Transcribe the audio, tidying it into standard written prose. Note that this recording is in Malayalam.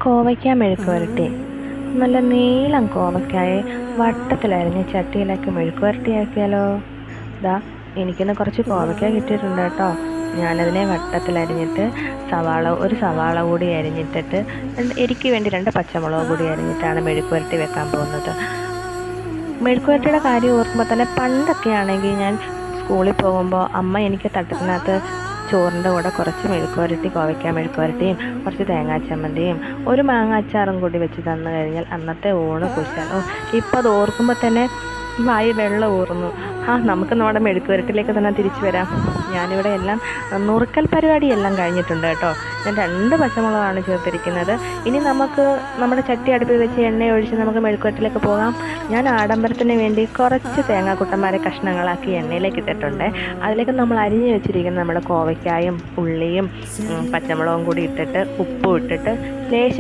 കോവയ്ക്ക മെഴുക്ക് പുരട്ടി. നല്ല നീളം കോവയ്ക്കായെ വട്ടത്തിലരിഞ്ഞ് ചട്ടിയിലാക്കി മെഴുക്ക് പുരട്ടിയാക്കിയാലോ? ദാ എനിക്കിന്ന് കുറച്ച് കോവയ്ക്ക കിട്ടിയിട്ടുണ്ട് കേട്ടോ. ഞാനതിനെ വട്ടത്തിലരിഞ്ഞിട്ട് ഒരു സവാള കൂടി അരിഞ്ഞിട്ടിട്ട് എനിക്ക് വേണ്ടി 2 പച്ചമുളക് കൂടി അരിഞ്ഞിട്ടാണ് മെഴുക്ക് പുരട്ടി വെക്കാൻ പോകുന്നത്. മെഴുക്ക് പുരട്ടിയുടെ കാര്യം ഓർക്കുമ്പോൾ തന്നെ പണ്ടൊക്കെ ആണെങ്കിൽ ഞാൻ സ്കൂളിൽ പോകുമ്പോൾ അമ്മ എനിക്ക് തട്ടത്തിനകത്ത് ചോറിൻ്റെ കൂടെ കുറച്ച് മെഴുക്ക് പുരട്ടി, കോവയ്ക്ക മെഴുക്ക് പുരട്ടിയും കുറച്ച് തേങ്ങാ ചമ്മന്തിയും ഒരു മാങ്ങ അച്ചാറും കൂടി വെച്ച് തന്നു കഴിഞ്ഞാൽ അന്നത്തെ ഊണ് കുശാലും. ഇപ്പം അത് ഓർക്കുമ്പോൾ തന്നെ വായി വെള്ളം ഊറുന്നു. നമുക്ക് നമ്മുടെ മെഴുക്ക് പുരട്ടിലേക്ക് തന്നെ തിരിച്ചു വരാം. ഞാനിവിടെ എല്ലാം നുറുക്കൽ പരിപാടിയെല്ലാം കഴിഞ്ഞിട്ടുണ്ട് കേട്ടോ. ഞാൻ 2 പച്ചമുളകാണ് ചേർത്തിരിക്കുന്നത്. ഇനി നമുക്ക് നമ്മുടെ ചട്ടി അടുപ്പിൽ വെച്ച് എണ്ണ ഒഴിച്ച് നമുക്ക് മെഴുക്ക് പുരട്ടിലേക്ക് പോകാം. ഞാൻ ആഡംബരത്തിന് വേണ്ടി കുറച്ച് തേങ്ങാക്കുട്ടന്മാരെ കഷ്ണങ്ങളാക്കി എണ്ണയിലേക്ക് ഇട്ടിട്ടുണ്ട്. അതിലേക്ക് നമ്മൾ അരിഞ്ഞ് വെച്ചിരിക്കുന്ന നമ്മുടെ കോവയ്ക്കായും ഉള്ളിയും പച്ചമുളകും കൂടി ഇട്ടിട്ട് ഉപ്പും ഇട്ടിട്ട് ലേശം